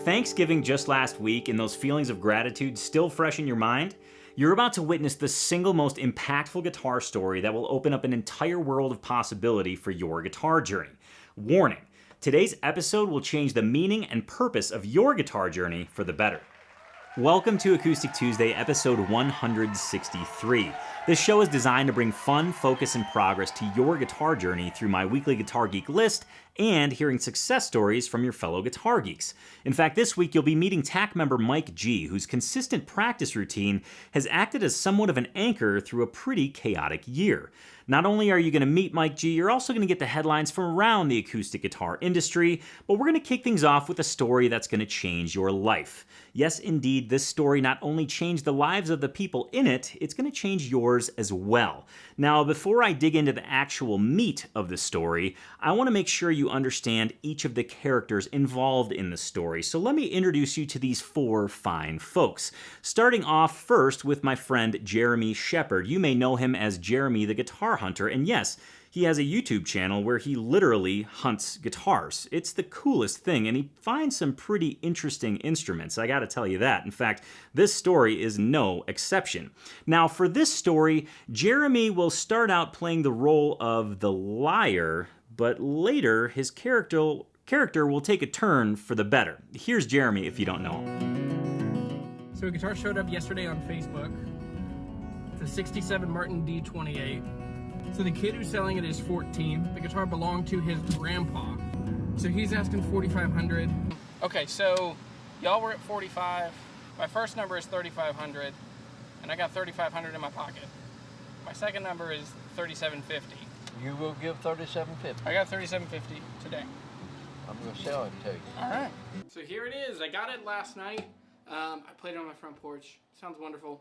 Thanksgiving just last week and those feelings of gratitude still fresh in your mind? You're about to witness the single most impactful guitar story that will open up an entire world of possibility for your guitar journey. Warning, today's episode will change the meaning and purpose of your guitar journey for the better. Welcome to Acoustic Tuesday, episode 163. This show is designed to bring fun, focus, and progress to your guitar journey through my weekly Guitar Geek list and hearing success stories from your fellow guitar geeks. In fact, this week you'll be meeting TAC member Mike G, whose consistent practice routine has acted as somewhat of an anchor through a pretty chaotic year. Not only are you going to meet Mike G, you're also going to get the headlines from around the acoustic guitar industry, but we're going to kick things off with a story that's going to change your life. Yes, indeed, this story not only changed the lives of the people in it, it's going to change yours as well. Now, before I dig into the actual meat of the story, I want to make sure you understand each of the characters involved in the story. So let me introduce you to these four fine folks. Starting off first with my friend Jeremy Shepard. You may know him as Jeremy the Guitar Hunter, and yes, he has a YouTube channel where he literally hunts guitars. It's the coolest thing, and he finds some pretty interesting instruments, I gotta tell you that. In fact, this story is no exception. Now, for this story, Jeremy will start out playing the role of the liar, but later his character will take a turn for the better. Here's Jeremy if you don't know him. So a guitar showed up yesterday on Facebook. It's a 67 Martin D28. So the kid who's selling it is 14. The guitar belonged to his grandpa. So he's asking $4,500. Okay, so y'all were at 45. My first number is 3,500, and I got 3,500 in my pocket. My second number is 3,750. You will give $3,750. I got 3,750 today. I'm gonna sell it to you. All right. So here it is. I got it last night. I played it on my front porch. Sounds wonderful.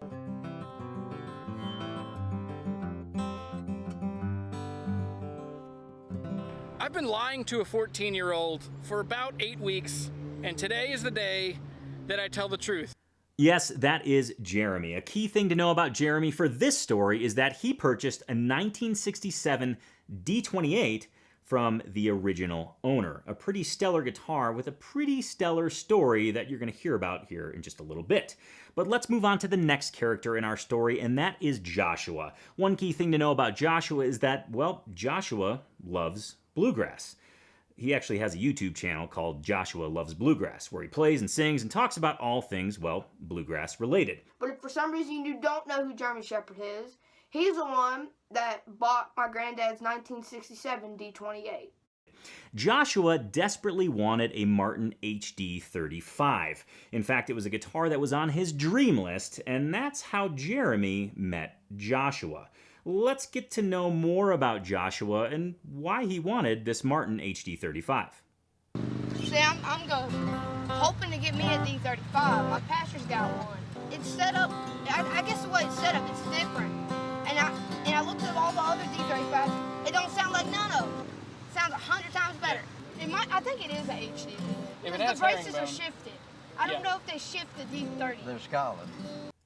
I've been lying to a 14-year-old for about 8 weeks, and today is the day that I tell the truth. Yes, that is Jeremy. A key thing to know about Jeremy for this story is that he purchased a 1967 D28 from the original owner. A pretty stellar guitar with a pretty stellar story that you're going to hear about here in just a little bit. But let's move on to the next character in our story, and that is Joshua. One key thing to know about Joshua is that, well, Joshua loves bluegrass. He actually has a YouTube channel called Joshua Loves Bluegrass, where he plays and sings and talks about all things, well, bluegrass related. But if for some reason you don't know who Jeremy Shepard is, he's the one that bought my granddad's 1967 D28. Joshua desperately wanted a Martin HD 35. In fact, it was a guitar that was on his dream list, and that's how Jeremy met Joshua. Let's get to know more about Joshua and why he wanted this Martin HD 35. See, I'm hoping to get me a D35. My pastor's got one. It's set up, I guess the way it's set up, it's different. And I looked at all the other D35s. It don't sound like none of them. It sounds 100 times better. I think it is a HD. The braces are shifted. I don't know if they shift the D30. They're Scotland.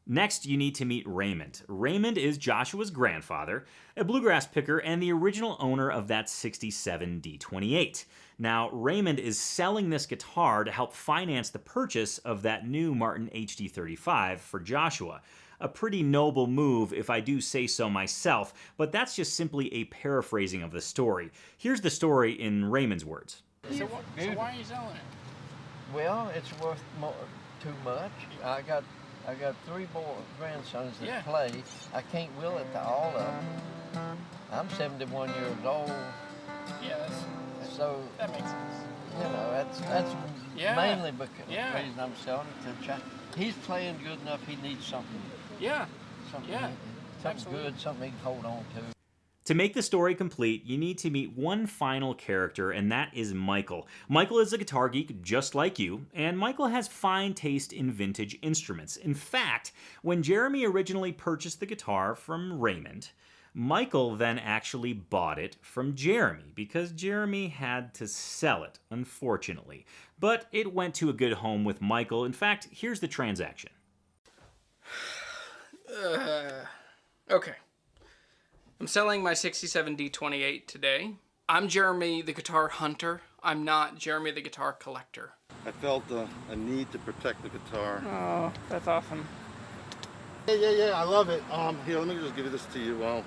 Next, you need to meet Raymond. Raymond is Joshua's grandfather, a bluegrass picker, and the original owner of that 67 D28. Now, Raymond is selling this guitar to help finance the purchase of that new Martin HD 35 for Joshua. A pretty noble move, if I do say so myself, but that's just simply a paraphrasing of the story. Here's the story in Raymond's words. So why are you selling it? Well, it's worth too much. I got 3 grandsons that play. I can't will it to all of them. I'm 71 years old. Yeah, so that makes sense. You know, that's mainly because the reason I'm selling it to Chuck. He's playing good enough. He needs something. Something good, something he can hold on to. To make the story complete, you need to meet one final character, and that is Michael. Michael is a guitar geek just like you, and Michael has fine taste in vintage instruments. In fact, when Jeremy originally purchased the guitar from Raymond, Michael then actually bought it from Jeremy because Jeremy had to sell it, unfortunately. But it went to a good home with Michael. In fact, here's the transaction. Okay. I'm selling my 67 D28 today. I'm Jeremy, the guitar hunter. I'm not Jeremy, the guitar collector. I felt a need to protect the guitar. Oh, that's awesome. Yeah, I love it. Here, let me just give this to you.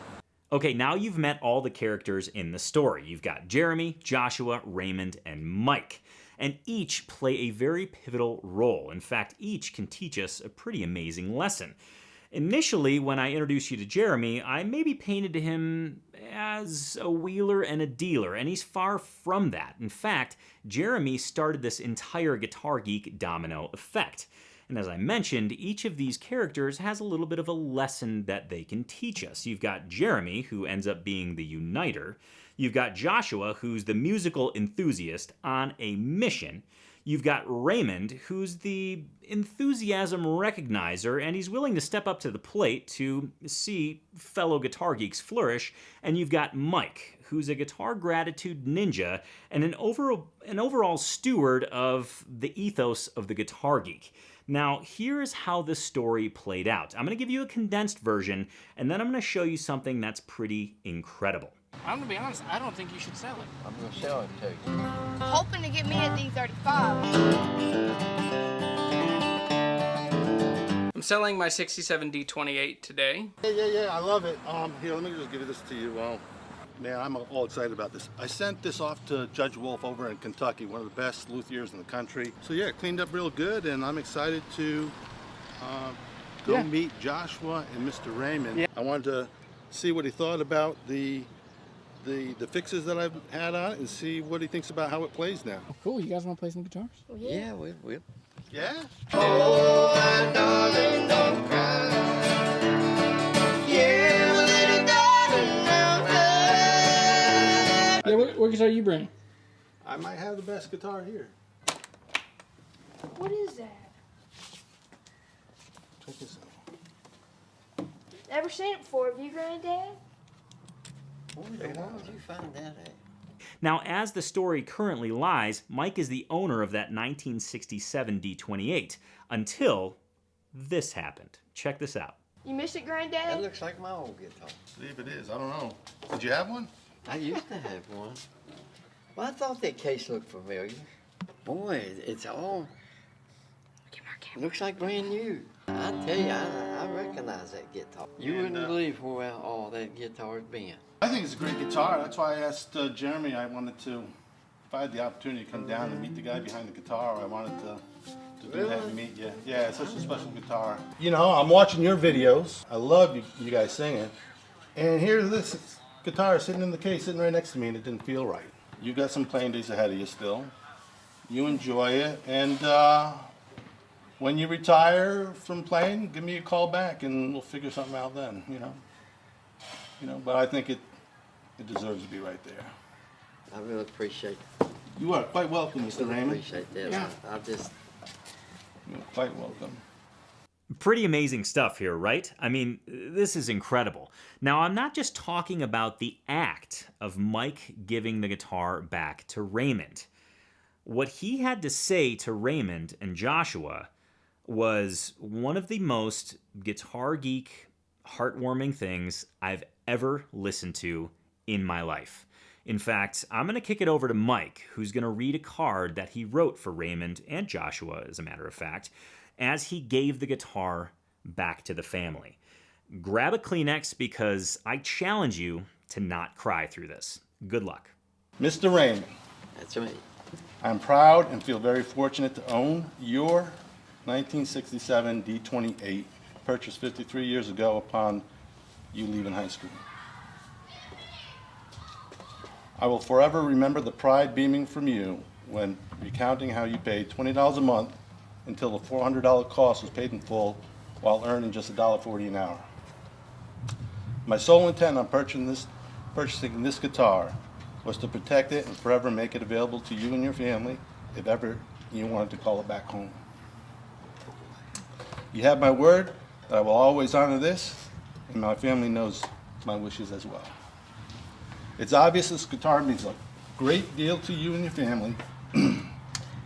Okay, now you've met all the characters in the story. You've got Jeremy, Joshua, Raymond, and Mike. And each play a very pivotal role. In fact, each can teach us a pretty amazing lesson. Initially, when I introduced you to Jeremy, I maybe painted him as a wheeler and a dealer, and he's far from that. In fact, Jeremy started this entire Guitar Geek domino effect. And as I mentioned, each of these characters has a little bit of a lesson that they can teach us. You've got Jeremy, who ends up being the uniter. You've got Joshua, who's the musical enthusiast on a mission. You've got Raymond, who's the enthusiasm recognizer, and he's willing to step up to the plate to see fellow guitar geeks flourish. And you've got Mike, who's a guitar gratitude ninja and an overall steward of the ethos of the guitar geek. Now, here's how this story played out. I'm going to give you a condensed version, and then I'm going to show you something that's pretty incredible. I'm going to be honest, I don't think you should sell it. I'm going to sell it to you. Hoping to get me a D35. I'm selling my 67 D28 today. Yeah, I love it. Here, let me just give this to you. Man, I'm all excited about this. I sent this off to Judge Wolf over in Kentucky, one of the best luthiers in the country. So yeah, it cleaned up real good, and I'm excited to go meet Joshua and Mr. Raymond. Yeah. I wanted to see what he thought about the fixes that I've had on it and see what he thinks about how it plays now. Oh, cool. You guys want to play some guitars? Yeah, we'll. Yeah? Oh, my darling, don't cry. Yeah, little darling, don't cry. Yeah, what guitar you bring? I might have the best guitar here. What is that? Check this out. Never seen it before. Have you, Granddad? Where did you find that at? Now, as the story currently lies, Mike is the owner of that 1967 D28 until this happened. Check this out. You miss it, That Granddad? looks like my old guitar. I believe it is. I don't know. Did you have one? I used to have one. Well, I thought that case looked familiar. Boy, it's all... looks like brand new. I tell you, I recognize that guitar. You wouldn't believe where all that guitar's been. I think it's a great guitar. That's why I asked Jeremy. I wanted to, if I had the opportunity to come down and meet the guy behind the guitar, I wanted to do that and meet you. Yeah, it's such a special guitar. You know, I'm watching your videos. I love you guys singing. And here's this guitar sitting in the case, sitting right next to me, and it didn't feel right. You got some playing days ahead of you still. You enjoy it, and when you retire from playing, give me a call back, and we'll figure something out then. You know. But I think it deserves to be right there. I really appreciate it. You are quite welcome, Mr. Raymond. I appreciate that. Yeah. I just... You're quite welcome. Pretty amazing stuff here, right? I mean, this is incredible. Now, I'm not just talking about the act of Mike giving the guitar back to Raymond. What he had to say to Raymond and Joshua was one of the most guitar geek, heartwarming things I've ever listened to in my life. In fact, I'm going to kick it over to Mike, who's going to read a card that he wrote for Raymond and Joshua, as a matter of fact, as he gave the guitar back to the family. Grab a Kleenex because I challenge you to not cry through this. Good luck. Mr. Raymond. That's me. I'm proud and feel very fortunate to own your 1967 D28, purchased 53 years ago upon you leaving high school. I will forever remember the pride beaming from you when recounting how you paid $20 a month until the $400 cost was paid in full while earning just $1.40 an hour. My sole intent on purchasing this guitar was to protect it and forever make it available to you and your family if ever you wanted to call it back home. You have my word that I will always honor this, and my family knows my wishes as well. It's obvious this guitar means a great deal to you and your family,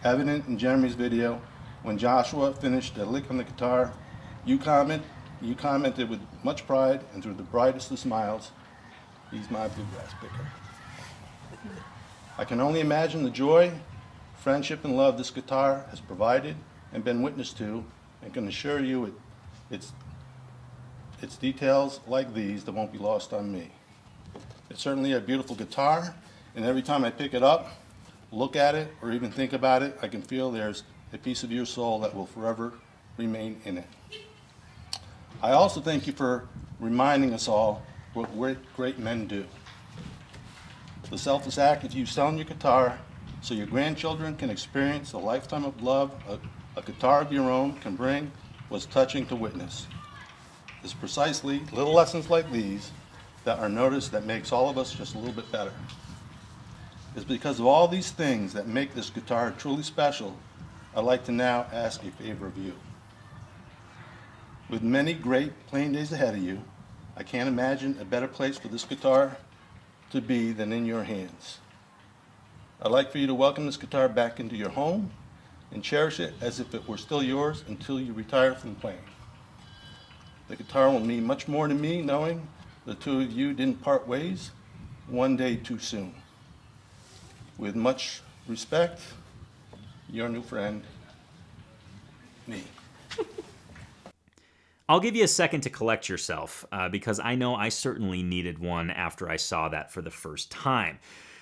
evident in Jeremy's video. When Joshua finished a lick on the guitar, you commented with much pride and through the brightest of smiles, "He's my bluegrass picker." I can only imagine the joy, friendship, and love this guitar has provided and been witness to, and can assure you it's details like these that won't be lost on me. It's certainly a beautiful guitar, and every time I pick it up, look at it, or even think about it, I can feel there's a piece of your soul that will forever remain in it. I also thank you for reminding us all what great men do. The selfless act of you selling your guitar so your grandchildren can experience the lifetime of love a guitar of your own can bring was touching to witness. It's precisely little lessons like these that are noticed that makes all of us just a little bit better. It's because of all these things that make this guitar truly special, I'd like to now ask a favor of you. With many great playing days ahead of you, I can't imagine a better place for this guitar to be than in your hands. I'd like for you to welcome this guitar back into your home and cherish it as if it were still yours until you retire from playing. The guitar will mean much more to me knowing the two of you didn't part ways one day too soon. With much respect, your new friend, me. I'll give you a second to collect yourself, because I know I certainly needed one after I saw that for the first time.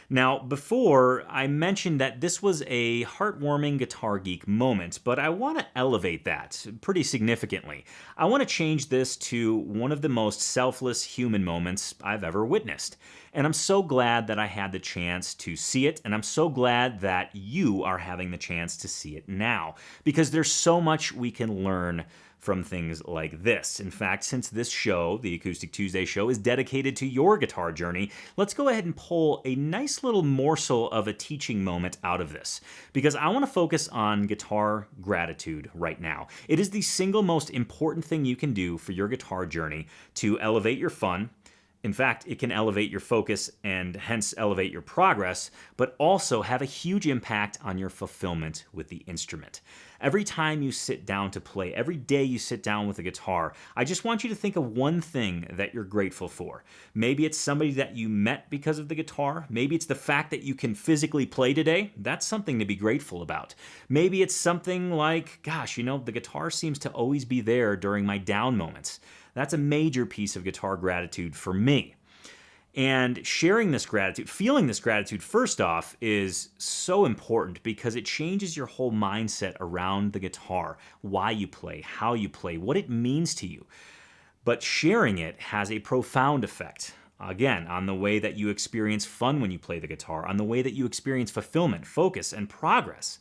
Now, before, I mentioned that this was a heartwarming Guitar Geek moment, but I want to elevate that pretty significantly. I want to change this to one of the most selfless human moments I've ever witnessed. And I'm so glad that I had the chance to see it, and I'm so glad that you are having the chance to see it now, because there's so much we can learn from things like this. In fact, since this show, the Acoustic Tuesday show, is dedicated to your guitar journey, let's go ahead and pull a nice little morsel of a teaching moment out of this, because I want to focus on guitar gratitude right now. It is the single most important thing you can do for your guitar journey to elevate your fun. In fact, it can elevate your focus and hence elevate your progress, but also have a huge impact on your fulfillment with the instrument. Every time you sit down to play, every day you sit down with a guitar, I just want you to think of one thing that you're grateful for. Maybe it's somebody that you met because of the guitar. Maybe it's the fact that you can physically play today. That's something to be grateful about. Maybe it's something like, gosh, the guitar seems to always be there during my down moments. That's a major piece of guitar gratitude for me. And sharing this gratitude, feeling this gratitude first off, is so important because it changes your whole mindset around the guitar, why you play, how you play, what it means to you. But sharing it has a profound effect, again, on the way that you experience fun when you play the guitar, on the way that you experience fulfillment, focus, and progress.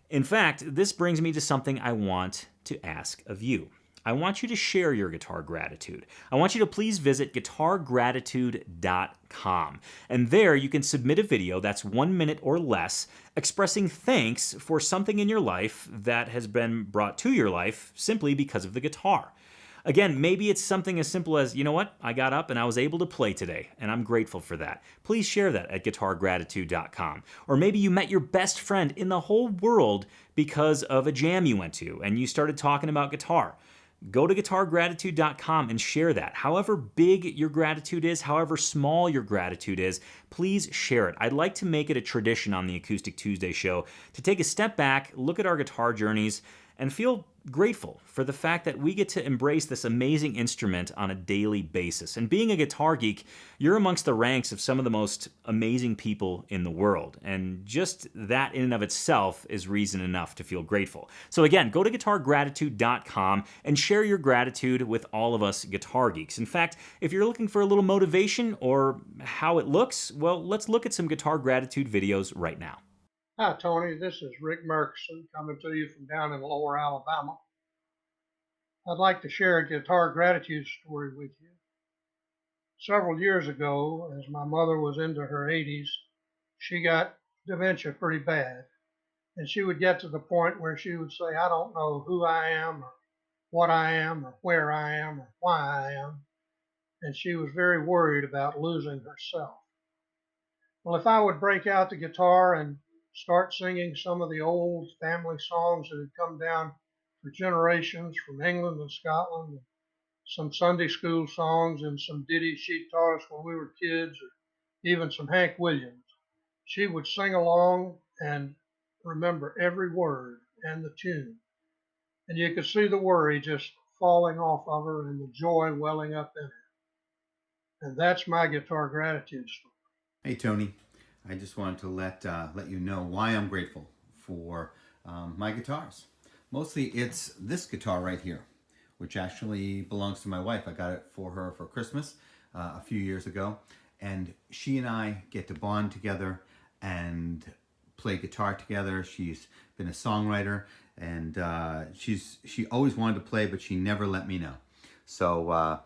In fact, this brings me to something I want to ask of you. I want you to share your guitar gratitude. I want you to please visit guitargratitude.com. And there you can submit a video that's 1 minute or less expressing thanks for something in your life that has been brought to your life simply because of the guitar. Again, maybe it's something as simple as, you know what, I got up and I was able to play today, and I'm grateful for that. Please share that at guitargratitude.com. Or maybe you met your best friend in the whole world because of a jam you went to, and you started talking about guitar. Go to guitargratitude.com and share that. However big your gratitude is, however small your gratitude is, please share it. I'd like to make it a tradition on the Acoustic Tuesday show to take a step back, look at our guitar journeys, and feel grateful for the fact that we get to embrace this amazing instrument on a daily basis. And being a guitar geek, you're amongst the ranks of some of the most amazing people in the world. And just that in and of itself is reason enough to feel grateful. So again, go to guitargratitude.com and share your gratitude with all of us guitar geeks. In fact, if you're looking for a little motivation or how it looks, well, let's look at some guitar gratitude videos right now. Hi, Tony. This is Rick Murkison coming to you from down in Lower Alabama. I'd like to share a guitar gratitude story with you. Several years ago, as my mother was into her 80s, she got dementia pretty bad. And she would get to the point where she would say, I don't know who I am or what I am or where I am or why I am. And she was very worried about losing herself. Well, if I would break out the guitar and start singing some of the old family songs that had come down for generations from England and Scotland, some Sunday school songs and some ditties she taught us when we were kids, or even some Hank Williams, She would sing along and remember every word and the tune. And you could see the worry just falling off of her and the joy welling up in her. And that's my guitar gratitude story. Hey Tony, I just wanted to let you know why I'm grateful for my guitars. Mostly it's this guitar right here, which actually belongs to my wife. I got it for her for Christmas a few years ago, and she and I get to bond together and play guitar together. She's been a songwriter, and she always wanted to play, but she never let me know. So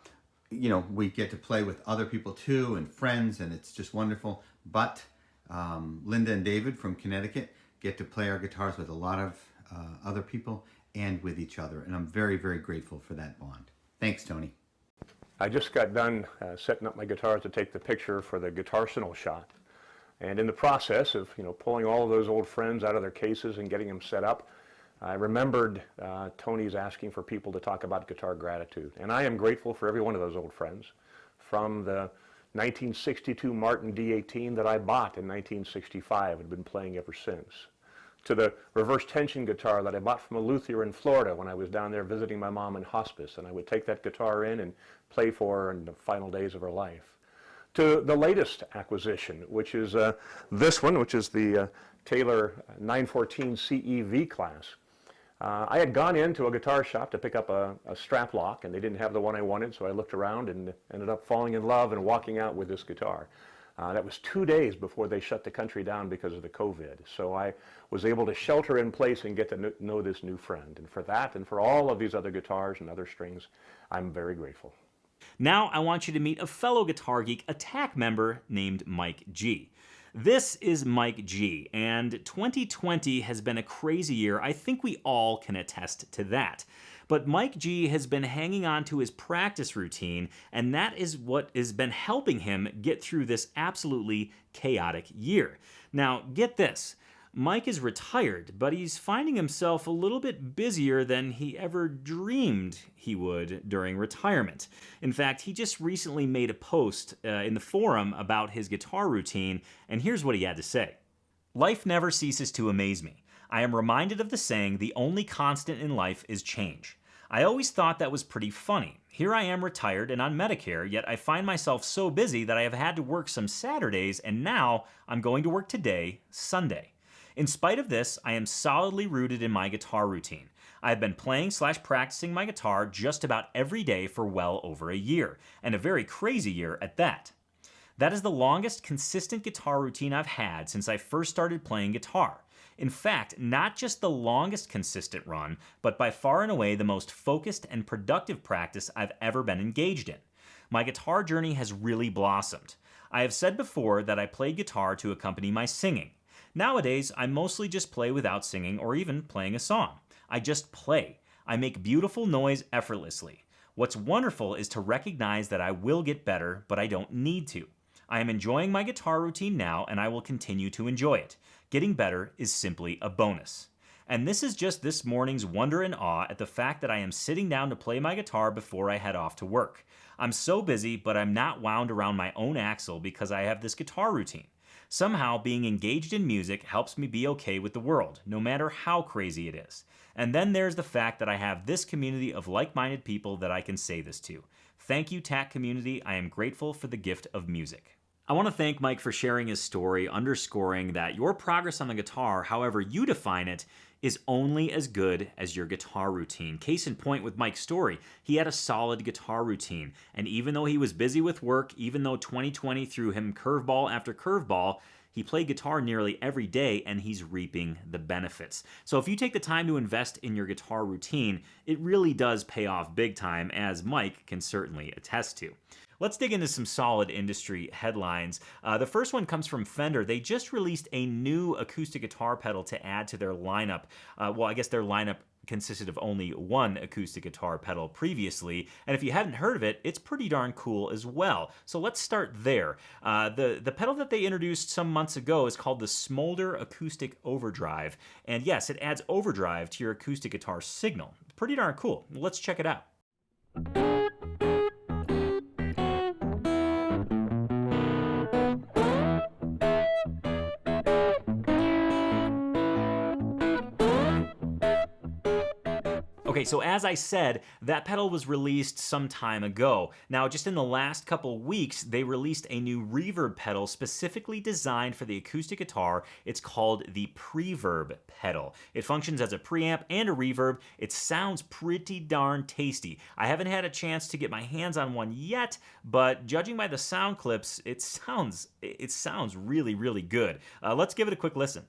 you know, we get to play with other people too and friends, and it's just wonderful. But Linda and David from Connecticut get to play our guitars with a lot of other people and with each other, and I'm very, very grateful for that bond. Thanks, Tony. I just got done setting up my guitar to take the picture for the Guitarsenal shot. And in the process of, pulling all of those old friends out of their cases and getting them set up, I remembered Tony's asking for people to talk about guitar gratitude. And I am grateful for every one of those old friends, from the 1962 Martin D18 that I bought in 1965 and have been playing ever since, to the reverse tension guitar that I bought from a luthier in Florida when I was down there visiting my mom in hospice, and I would take that guitar in and play for her in the final days of her life, to the latest acquisition, which is this one, which is the Taylor 914 CEV class. I had gone into a guitar shop to pick up a strap lock, and they didn't have the one I wanted, so I looked around and ended up falling in love and walking out with this guitar. That was 2 days before they shut the country down because of the COVID. So I was able to shelter in place and get to know this new friend. And for that and for all of these other guitars and other strings, I'm very grateful. Now I want you to meet a fellow Guitar Geek, a TAC member named Mike G. This is Mike G, and 2020 has been a crazy year. I think we all can attest to that. But Mike G has been hanging on to his practice routine, and that is what has been helping him get through this absolutely chaotic year. Now, get this. Mike is retired, but he's finding himself a little bit busier than he ever dreamed he would during retirement. In fact, he just recently made a post in the forum about his guitar routine, and here's what he had to say. Life never ceases to amaze me. I am reminded of the saying, the only constant in life is change. I always thought that was pretty funny. Here I am retired and on Medicare, yet I find myself so busy that I have had to work some Saturdays, and now I'm going to work today, Sunday. In spite of this, I am solidly rooted in my guitar routine. I have been playing/practicing my guitar just about every day for well over a year, and a very crazy year at that. That is the longest consistent guitar routine I've had since I first started playing guitar. In fact, not just the longest consistent run, but by far and away the most focused and productive practice I've ever been engaged in. My guitar journey has really blossomed. I have said before that I played guitar to accompany my singing. Nowadays, I mostly just play without singing or even playing a song. I just play. I make beautiful noise effortlessly. What's wonderful is to recognize that I will get better, but I don't need to. I am enjoying my guitar routine now, and I will continue to enjoy it. Getting better is simply a bonus. And this is just this morning's wonder and awe at the fact that I am sitting down to play my guitar before I head off to work. I'm so busy, but I'm not wound around my own axle because I have this guitar routine. Somehow, being engaged in music helps me be okay with the world, no matter how crazy it is. And then there's the fact that I have this community of like-minded people that I can say this to. Thank you, TAC community. I am grateful for the gift of music. I want to thank Mike for sharing his story, underscoring that your progress on the guitar, however you define it, is only as good as your guitar routine. Case in point with Mike's story, he had a solid guitar routine, and even though he was busy with work, even though 2020 threw him curveball after curveball, he played guitar nearly every day, and he's reaping the benefits. So if you take the time to invest in your guitar routine, it really does pay off big time, as Mike can certainly attest to. Let's dig into some solid industry headlines. The first one comes from Fender. They just released a new acoustic guitar pedal to add to their lineup. Well, I guess their lineup consisted of only one acoustic guitar pedal previously, and if you hadn't heard of it, it's pretty darn cool as well. So let's start there. The pedal that they introduced some months ago is called the Smolder Acoustic Overdrive, and yes, it adds overdrive to your acoustic guitar signal. Pretty darn cool. Let's check it out. Okay, so as I said, that pedal was released some time ago. Now, just in the last couple weeks, they released a new reverb pedal specifically designed for the acoustic guitar. It's called the Preverb pedal. It functions as a preamp and a reverb. It sounds pretty darn tasty. I haven't had a chance to get my hands on one yet, but judging by the sound clips, it sounds really, really good. Let's give it a quick listen.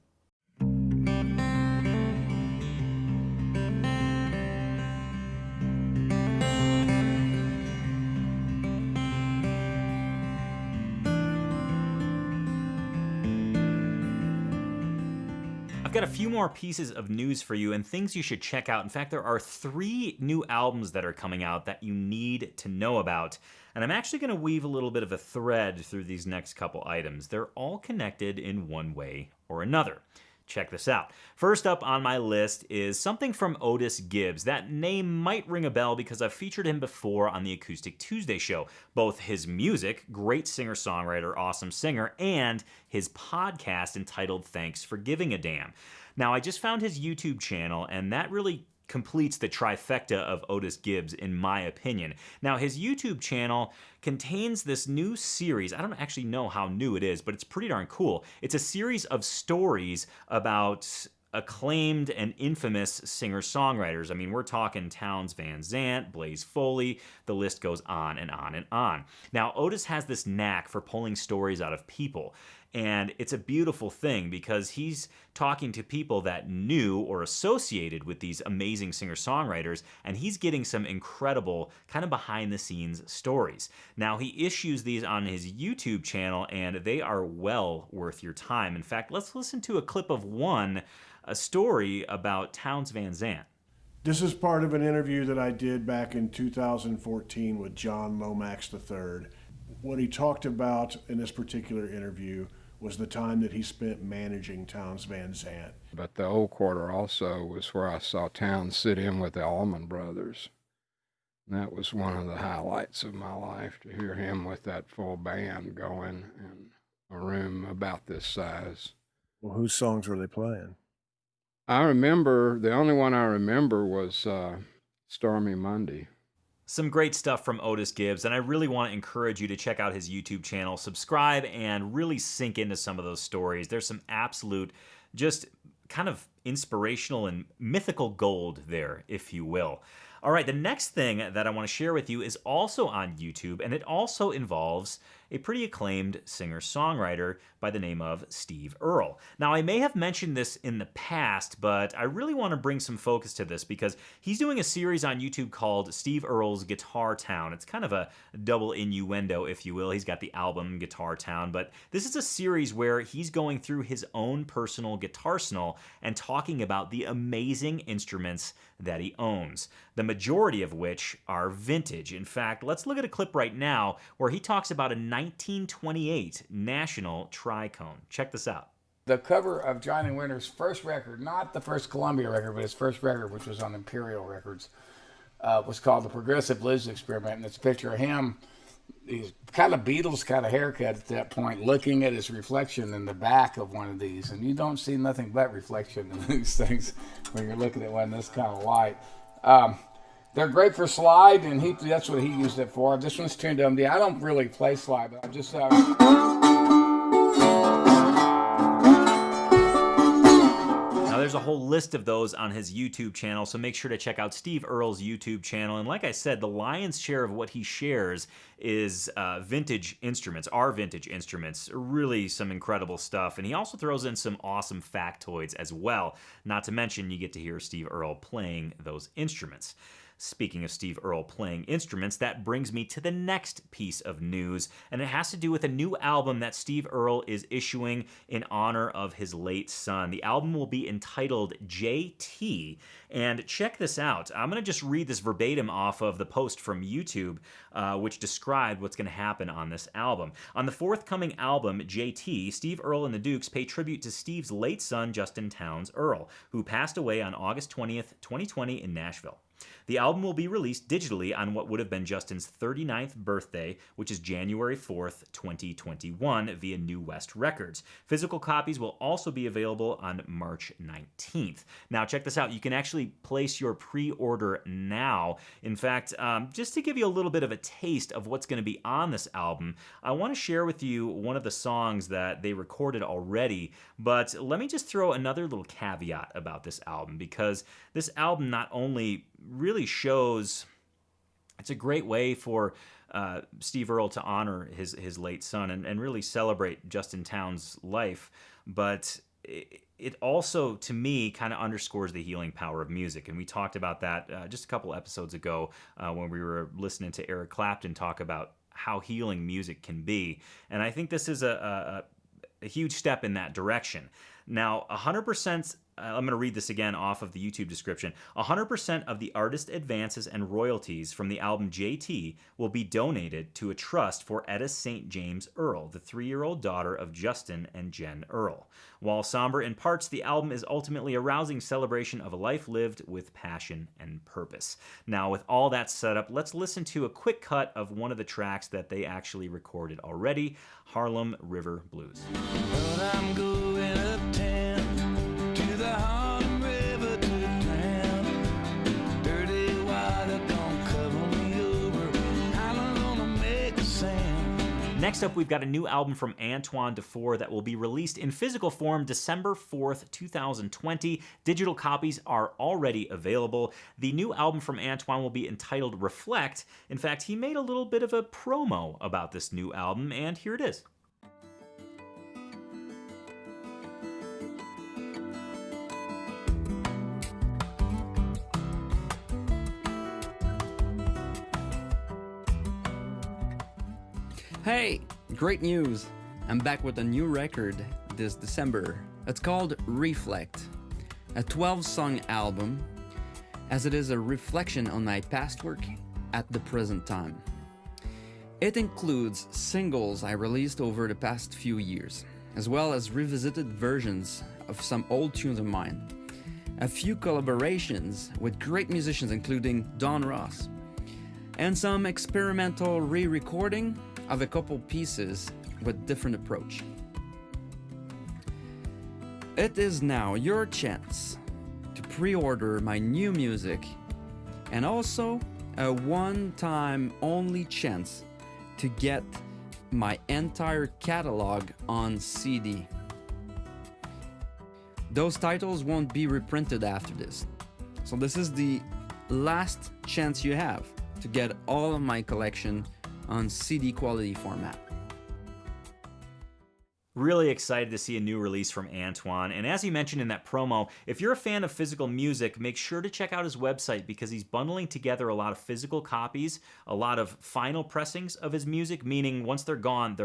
I've got a few more pieces of news for you and things you should check out. In fact, there are 3 new albums that are coming out that you need to know about. And I'm actually going to weave a little bit of a thread through these next couple items. They're all connected in one way or another. Check this out. First up on my list is something from Otis Gibbs. That name might ring a bell because I've featured him before on the Acoustic Tuesday show. Both his music, great singer-songwriter, awesome singer, and his podcast entitled Thanks for Giving a Damn. Now, I just found his YouTube channel, and that really completes the trifecta of Otis Gibbs, in my opinion. Now, his YouTube channel contains this new series. I don't actually know how new it is, but it's pretty darn cool. It's a series of stories about acclaimed and infamous singer-songwriters. I mean, we're talking Townes Van Zandt, Blaze Foley, the list goes on and on and on. Now, Otis has this knack for pulling stories out of people, and it's a beautiful thing because he's talking to people that knew or associated with these amazing singer-songwriters, and he's getting some incredible kind of behind-the-scenes stories. Now, he issues these on his YouTube channel, and they are well worth your time. In fact, let's listen to a clip of one, a story about Townes Van Zandt. This is part of an interview that I did back in 2014 with John Lomax III. What he talked about in this particular interview was the time that he spent managing Townes Van Zandt. But the Old Quarter also was where I saw Townes sit in with the Allman Brothers. And that was one of the highlights of my life, to hear him with that full band going in a room about this size. Well, whose songs were they playing? I remember, the only one I remember was Stormy Monday. Some great stuff from Otis Gibbs, and I really want to encourage you to check out his YouTube channel, subscribe, and really sink into some of those stories. There's some absolute, just kind of inspirational and mythical gold there, if you will. All right, the next thing that I want to share with you is also on YouTube, and it also involves a pretty acclaimed singer-songwriter by the name of Steve Earle. Now, I may have mentioned this in the past, but I really want to bring some focus to this because he's doing a series on YouTube called Steve Earle's Guitar Town. It's kind of a double innuendo, if you will. He's got the album Guitar Town, but this is a series where he's going through his own personal guitarsenal and talking about the amazing instruments that he owns, the majority of which are vintage. In fact, let's look at a clip right now where he talks about a 1928 National Tricone. Check this out. The cover of Johnny Winter's first record, not the first Columbia record, but his first record, which was on Imperial Records, was called The Progressive Blues Experiment. And it's a picture of him, he's kind of Beatles kind of haircut at that point, looking at his reflection in the back of one of these. And you don't see nothing but reflection in these things when you're looking at one in this kind of light. They're great for slide, and that's what he used it for. This one's tuned to MD. I don't really play slide, but I just... Now, there's a whole list of those on his YouTube channel, so make sure to check out Steve Earle's YouTube channel. And like I said, the lion's share of what he shares is vintage instruments, our vintage instruments. Really some incredible stuff. And he also throws in some awesome factoids as well. Not to mention, you get to hear Steve Earle playing those instruments. Speaking of Steve Earle playing instruments, that brings me to the next piece of news, and it has to do with a new album that Steve Earle is issuing in honor of his late son. The album will be entitled JT, and check this out. I'm going to just read this verbatim off of the post from YouTube, which described what's going to happen on this album. On the forthcoming album, JT, Steve Earle and the Dukes pay tribute to Steve's late son, Justin Townes Earle, who passed away on August 20th, 2020 in Nashville. The album will be released digitally on what would have been Justin's 39th birthday, which is January 4th, 2021, via New West Records. Physical copies will also be available on March 19th. Now, check this out. You can actually place your pre-order now. In fact, just to give you a little bit of a taste of what's going to be on this album, I want to share with you one of the songs that they recorded already, but let me just throw another little caveat about this album, because this album not only really shows, it's a great way for Steve Earle to honor his late son and really celebrate Justin Townes' life, but it also, to me, kind of underscores the healing power of music. And we talked about that just a couple episodes ago when we were listening to Eric Clapton talk about how healing music can be. And I think this is a huge step in that direction. Now, 100%, I'm going to read this again off of the YouTube description. 100% of the artist advances and royalties from the album JT will be donated to a trust for Etta St. James Earle, the 3-year-old daughter of Justin and Jen Earle. While somber in parts, the album is ultimately a rousing celebration of a life lived with passion and purpose. Now, with all that set up, let's listen to a quick cut of one of the tracks that they actually recorded already, Harlem River Blues. But I'm going uptown to the Harlem River to drown. Dirty water don't cover me over. I'm gonna make a sound. Next up, we've got a new album from Antoine Dufour that will be released in physical form December 4th, 2020. Digital copies are already available. The new album from Antoine will be entitled Reflect. In fact, he made a little bit of a promo about this new album, and here it is. Hey, great news! I'm back with a new record this December. It's called Reflect, a 12-song album, as it is a reflection on my past work at the present time. It includes singles I released over the past few years, as well as revisited versions of some old tunes of mine, a few collaborations with great musicians including Don Ross, and some experimental re-recording of a couple pieces with different approach. It is now your chance to pre-order my new music, and also a one-time only chance to get my entire catalog on CD. Those titles won't be reprinted after this, so this is the last chance you have to get all of my collection on CD quality format. Really excited to see a new release from Antoine. And as he mentioned in that promo, if you're a fan of physical music, make sure to check out his website because he's bundling together a lot of physical copies, a lot of final pressings of his music, meaning once they're gone,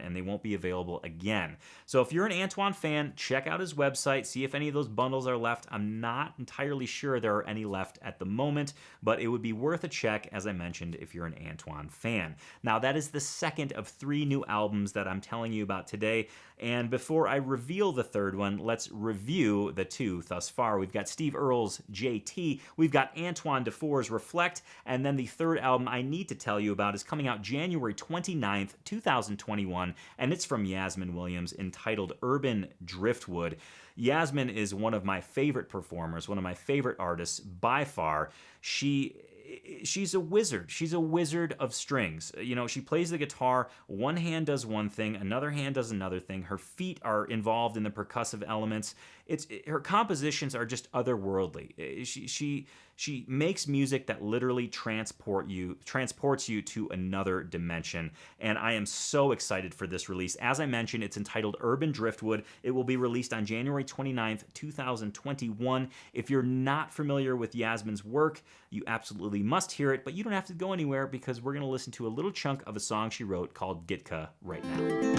and they won't be available again. So if you're an Antoine fan, check out his website, see if any of those bundles are left. I'm not entirely sure there are any left at the moment, but it would be worth a check, as I mentioned, if you're an Antoine fan. Now, that is the second of 3 new albums that I'm telling you about today. And before I reveal the third one, let's review the 2 thus far. We've got Steve Earle's JT, we've got Antoine Dufour's Reflect, and then the third album I need to tell you about is coming out January 29th, 2021, and it's from Yasmin Williams, entitled Urban Driftwood. Yasmin is one of my favorite performers, one of my favorite artists by far. She's a wizard. She's a wizard of strings. You know, she plays the guitar. One hand does one thing, another hand does another thing. Her feet are involved in the percussive elements. Her compositions are just otherworldly. She makes music that literally transports you to another dimension. And I am so excited for this release. As I mentioned, it's entitled Urban Driftwood. It will be released on January 29th, 2021. If you're not familiar with Yasmin's work, you absolutely must hear it, but you don't have to go anywhere because we're going to listen to a little chunk of a song she wrote called Gitka right now.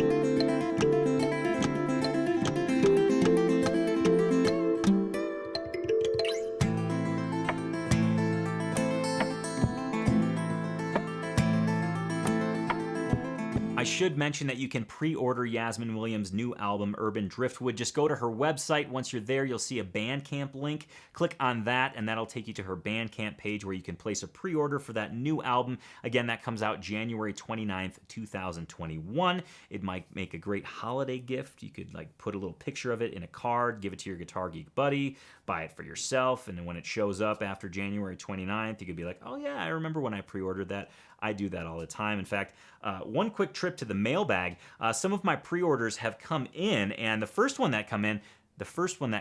I should mention that you can pre-order Yasmin Williams' new album, Urban Driftwood. Just go to her website. Once you're there, you'll see a Bandcamp link. Click on that, and that'll take you to her Bandcamp page where you can place a pre-order for that new album. Again, that comes out January 29th, 2021. It might make a great holiday gift. You could like put a little picture of it in a card, give it to your Guitar Geek buddy, buy it for yourself, and then when it shows up after January 29th, you could be like, oh yeah, I remember when I pre-ordered that. I do that all the time. In fact, one quick trip to the mailbag. Some of my pre-orders have come in, and the first one that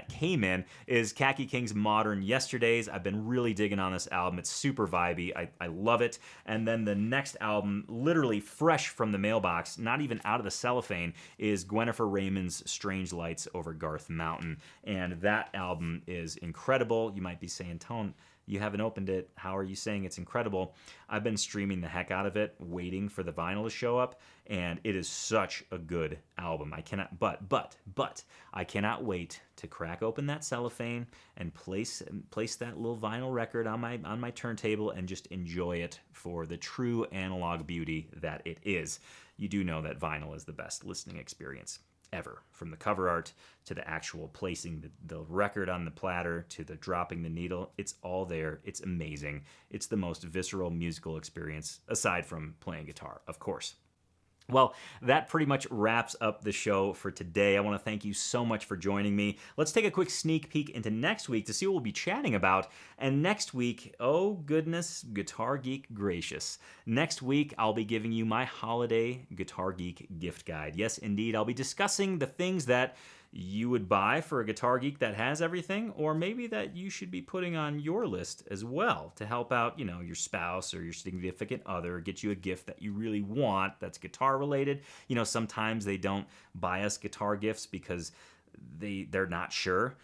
came in is Khaki King's Modern Yesterdays. I've been really digging on this album. It's super vibey. I love it. And then the next album, literally fresh from the mailbox, not even out of the cellophane, is Gwennifer Raymond's Strange Lights Over Garth Mountain. And that album is incredible. You might be saying, Tone, you haven't opened it. How are you saying it's incredible? I've been streaming the heck out of it, waiting for the vinyl to show up, and it is such a good album. I cannot, but I cannot wait to crack open that cellophane and place that little vinyl record on my turntable and just enjoy it for the true analog beauty that it is. You do know that vinyl is the best listening experience ever, from the cover art to the actual placing the record on the platter to the dropping the needle. It's all there. It's amazing. It's the most visceral musical experience, aside from playing guitar, of course. Well, that pretty much wraps up the show for today. I want to thank you so much for joining me. Let's take a quick sneak peek into next week to see what we'll be chatting about. And next week, oh goodness, Guitar Geek gracious. Next week, I'll be giving you my holiday Guitar Geek gift guide. Yes, indeed, I'll be discussing the things that you would buy for a Guitar Geek that has everything, or maybe that you should be putting on your list as well to help out, your spouse or your significant other, get you a gift that you really want that's guitar related. Sometimes they don't buy us guitar gifts because they're not sure.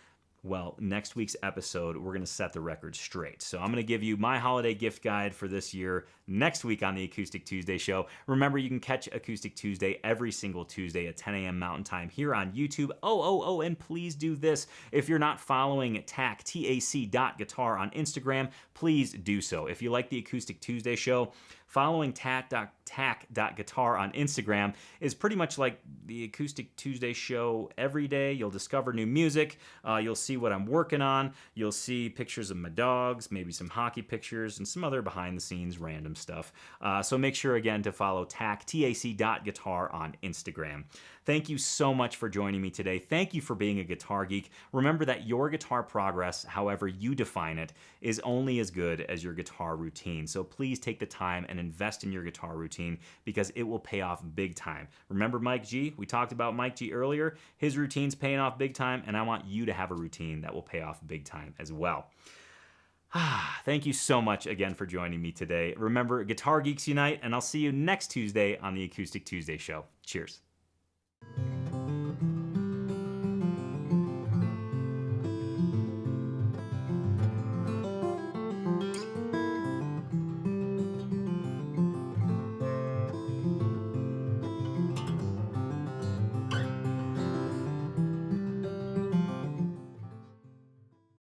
Well, next week's episode, we're going to set the record straight. So I'm going to give you my holiday gift guide for this year next week on the Acoustic Tuesday show. Remember, you can catch Acoustic Tuesday every single Tuesday at 10 a.m. Mountain Time here on YouTube. And please do this. If you're not following TAC, TAC.guitar on Instagram, please do so. If you like the Acoustic Tuesday show, following tac.guitar on Instagram is pretty much like the Acoustic Tuesday show every day. You'll discover new music. You'll see what I'm working on. You'll see pictures of my dogs, maybe some hockey pictures, and some other behind-the-scenes random stuff. So make sure, again, to follow tac.guitar on Instagram. Thank you so much for joining me today. Thank you for being a guitar geek. Remember that your guitar progress, however you define it, is only as good as your guitar routine. So please take the time and invest in your guitar routine because it will pay off big time. Remember Mike G? We talked about Mike G earlier. His routine's paying off big time, and I want you to have a routine that will pay off big time as well. Thank you so much again for joining me today. Remember, Guitar Geeks Unite, and I'll see you next Tuesday on the Acoustic Tuesday show. Cheers.